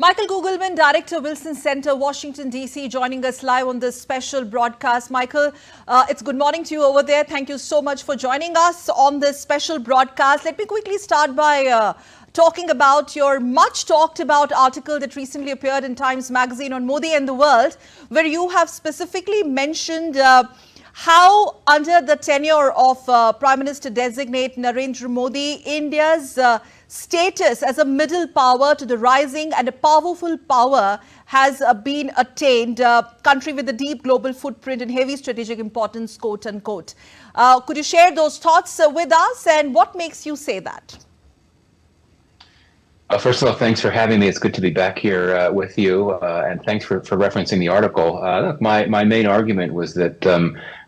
Michael Kugelman, Director, Wilson Center, Washington, D.C., joining us live on this special broadcast. Michael, it's good morning to you over there. Thank you so much for joining us on this special broadcast. Let me quickly start by talking about your much talked about article that recently appeared in Times Magazine on Modi and the World, where you have specifically mentioned how under the tenure of Prime Minister designate Narendra Modi, India's status as a middle power to the rising and a powerful power has been attained, country with a deep global footprint and heavy strategic importance, quote unquote. Could you share those thoughts with us, and what makes you say that? First of all, thanks for having me. It's good to be back here with you, and thanks for referencing the article. Look, my main argument was that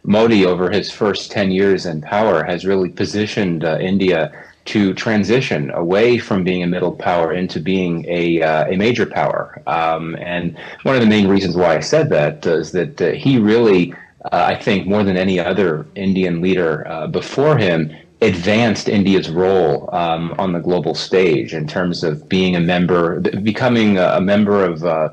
Modi, over his first 10 years in power, has really positioned India to transition away from being a middle power into being a major power. And one of the main reasons why I said that is that he really, I think, more than any other Indian leader before him, advanced India's role on the global stage in terms of being a member, becoming a member of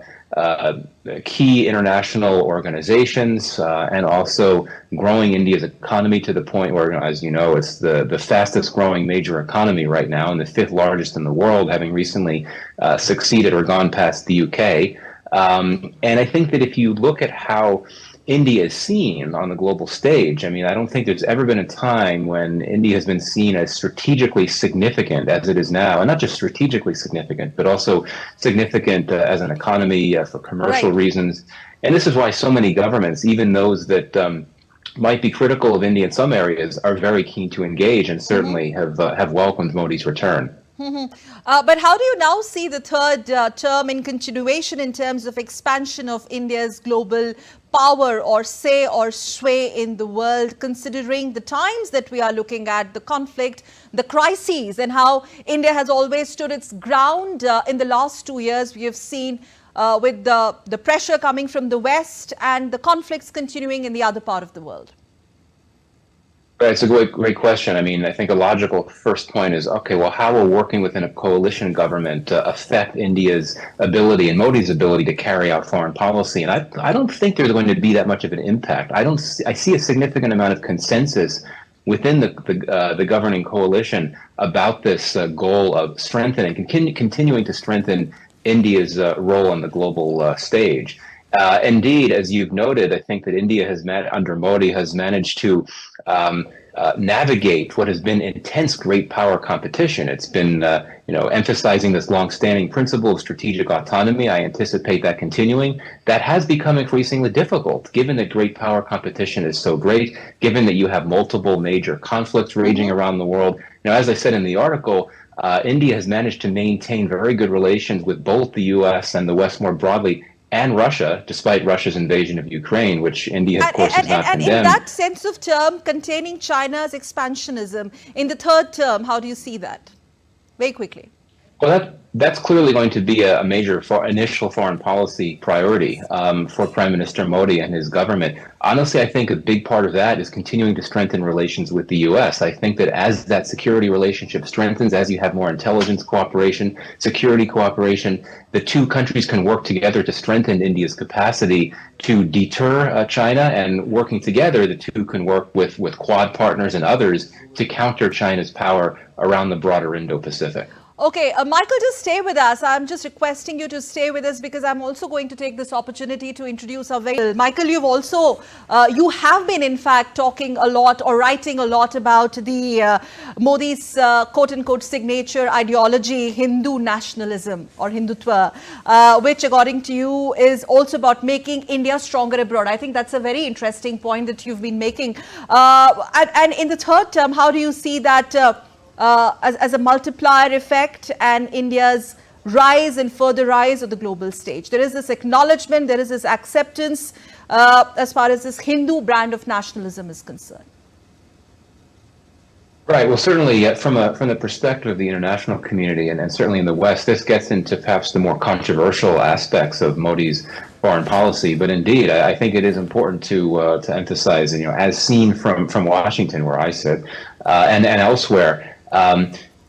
key international organizations, and also growing India's economy to the point where, as you know, it's the fastest growing major economy right now and the fifth largest in the world, having recently succeeded or gone past the UK. And I think that if you look at how India is seen on the global stage, I mean, I don't think there's ever been a time when India has been seen as strategically significant as it is now, and not just strategically significant, but also significant as an economy for commercial reasons. And this is why so many governments, even those that might be critical of India in some areas, are very keen to engage and certainly have welcomed Modi's return. But how do you now see the third term in continuation in terms of expansion of India's global power or say or sway in the world, considering the times that we are looking at, the conflict, the crises, and how India has always stood its ground? In the last 2 years, we have seen with the pressure coming from the West and the conflicts continuing in the other part of the world. It's a great question. I mean, I think a logical first point is, okay, well, how will working within a coalition government affect India's ability and Modi's ability to carry out foreign policy? And I don't think there's going to be that much of an impact. I see a significant amount of consensus within the governing coalition about this goal of strengthening, continuing to strengthen India's role on the global stage. Indeed, as you've noted, I think that India under Modi has managed to navigate what has been intense great power competition. It's been, emphasizing this long-standing principle of strategic autonomy. I anticipate that continuing. That has become increasingly difficult, given that great power competition is so great, given that you have multiple major conflicts raging around the world. Now, as I said in the article, India has managed to maintain very good relations with both the U.S. and the West more broadly, and Russia, despite Russia's invasion of Ukraine, which India, of course, has not condemned. And in that sense of term, containing China's expansionism, in the third term, how do you see that? Very quickly. Well, that's clearly going to be a major initial foreign policy priority for Prime Minister Modi and his government. Honestly, I think a big part of that is continuing to strengthen relations with the U.S. I think that as that security relationship strengthens, as you have more intelligence cooperation, security cooperation, the two countries can work together to strengthen India's capacity to deter China, and working together, the two can work with Quad partners and others to counter China's power around the broader Indo-Pacific. Okay, Michael, just stay with us. I'm just requesting you to stay with us because I'm also going to take this opportunity to introduce our very... Michael, you have been, in fact, talking a lot or writing a lot about the Modi's quote-unquote signature ideology, Hindu nationalism or Hindutva, which, according to you, is also about making India stronger abroad. I think that's a very interesting point that you've been making. And in the third term, how do you see that as a multiplier effect and India's rise and further rise of the global stage? There is this acknowledgement, there is this acceptance as far as this Hindu brand of nationalism is concerned. Right. Well, certainly from the perspective of the international community and certainly in the West, this gets into perhaps the more controversial aspects of Modi's foreign policy. But indeed, I think it is important to emphasize, as seen from Washington, where I sit, and elsewhere,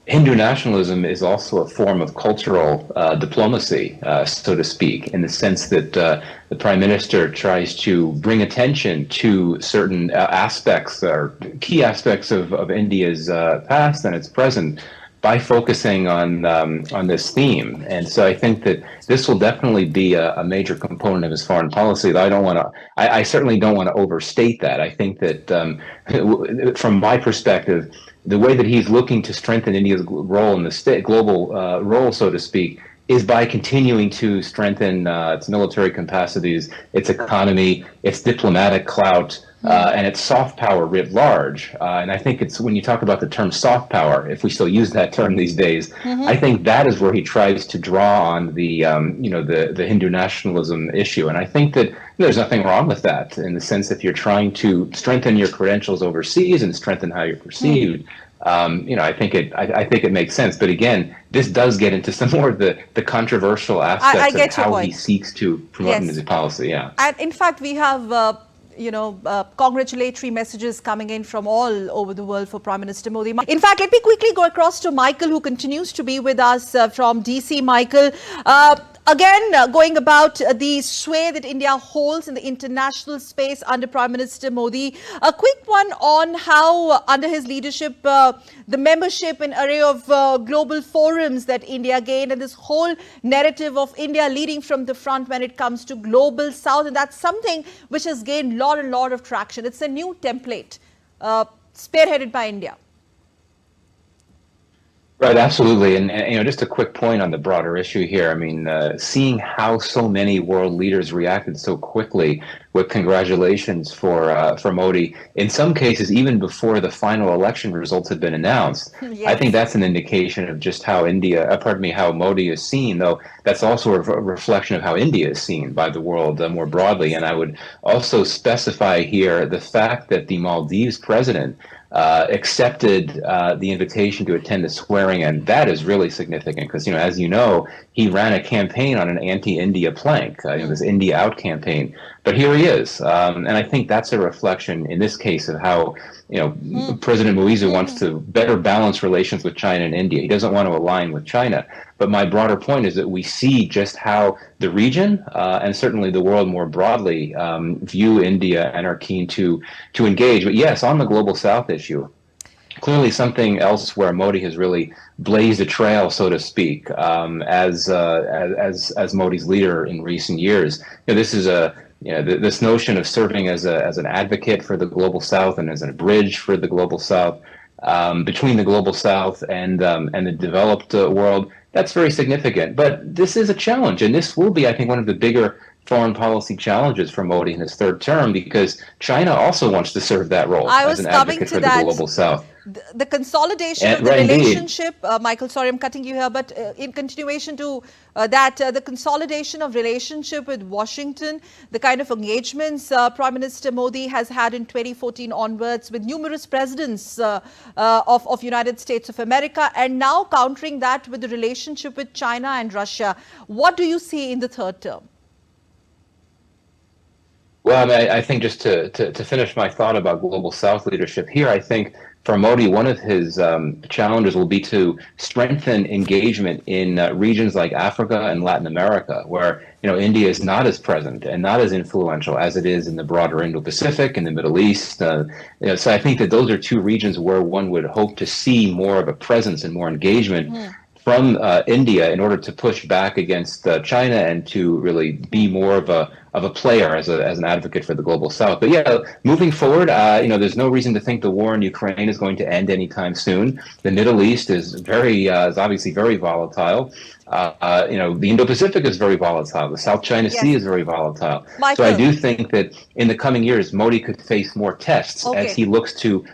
Hindu nationalism is also a form of cultural diplomacy, so to speak, in the sense that the prime minister tries to bring attention to certain aspects or key aspects of India's past and its present by focusing on this theme. And so I think that this will definitely be a major component of his foreign policy. That I certainly don't want to overstate that. I think that from my perspective, the way that he's looking to strengthen India's role in the global role, so to speak, is by continuing to strengthen its military capacities, its economy, its diplomatic clout, and its soft power writ large. And I think it's when you talk about the term soft power, if we still use that term these days, I think that is where he tries to draw on the Hindu nationalism issue. And I think that there's nothing wrong with that in the sense if you're trying to strengthen your credentials overseas and strengthen how you're perceived. I think it makes sense. But again, this does get into some more of the controversial aspects of how he seeks to promote his policy. Yeah. And in fact, we have congratulatory messages coming in from all over the world for Prime Minister Modi. In fact, let me quickly go across to Michael, who continues to be with us from DC. Michael, again, going about the sway that India holds in the international space under Prime Minister Modi. A quick one on how, under his leadership, the membership in array of global forums that India gained, and this whole narrative of India leading from the front when it comes to global south. And that's something which has gained a lot of traction. It's a new template spearheaded by India. Right, absolutely. And just a quick point on the broader issue here. I mean, seeing how so many world leaders reacted so quickly with congratulations for Modi, in some cases, even before the final election results had been announced. Yes. I think that's an indication of just how how Modi is seen, though that's also a reflection of how India is seen by the world more broadly. And I would also specify here the fact that the Maldives president accepted the invitation to attend the swearing, and that is really significant because, as you know, he ran a campaign on an anti-India plank, this India Out campaign. But here he is, and I think that's a reflection in this case of how President Muizu wants to better balance relations with China and India. He doesn't want to align with China. But my broader point is that we see just how the region and certainly the world more broadly view India and are keen to engage. But yes, on the global South issue, clearly something else where Modi has really blazed a trail, so to speak, as Modi's leader in recent years. This is this notion of serving as an advocate for the global South and as a bridge for the global South, between the global South and the developed world. That's very significant. But this is a challenge, and this will be, I think, one of the bigger foreign policy challenges for Modi in his third term, because China also wants to serve that role as an advocate for the global South. The consolidation of the relationship, Michael, sorry, I'm cutting you here, but in continuation to the consolidation of relationship with Washington, the kind of engagements Prime Minister Modi has had in 2014 onwards with numerous presidents of United States of America, and now countering that with the relationship with China and Russia. What do you see in the third term? Well, I think just to finish my thought about global South leadership here, I think for Modi, one of his challenges will be to strengthen engagement in regions like Africa and Latin America, where India is not as present and not as influential as it is in the broader Indo-Pacific and the Middle East. So I think that those are two regions where one would hope to see more of a presence and more engagement from India in order to push back against China and to really be more of a player as an advocate for the global South. But yeah, moving forward, there's no reason to think the war in Ukraine is going to end anytime soon. The Middle East is obviously very volatile. The Indo-Pacific is very volatile. The South China Sea is very volatile. Michael. So I do think that in the coming years, Modi could face more tests as he looks to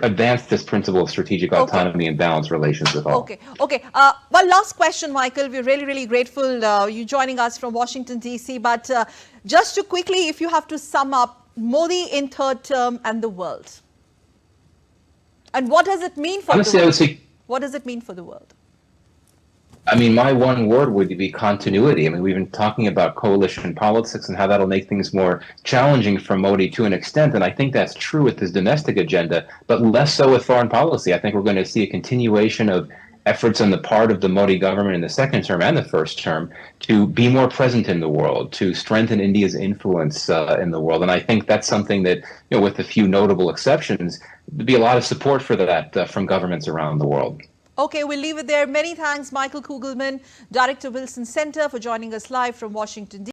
advance this principle of strategic autonomy and balanced relations with all. Okay. One last question, Michael. We're really grateful you joining us from Washington, D.C. But just to quickly, if you have to sum up Modi in third term and the world, and what does it mean for the world? What does it mean for the world? I mean, my one word would be continuity. I mean, we've been talking about coalition politics and how that'll make things more challenging for Modi to an extent. And I think that's true with his domestic agenda, but less so with foreign policy. I think we're going to see a continuation of efforts on the part of the Modi government in the second term and the first term to be more present in the world, to strengthen India's influence in the world. And I think that's something that, with a few notable exceptions, there'd be a lot of support for that from governments around the world. Okay, we'll leave it there. Many thanks, Michael Kugelman, Director, Wilson Center, for joining us live from Washington, D.C.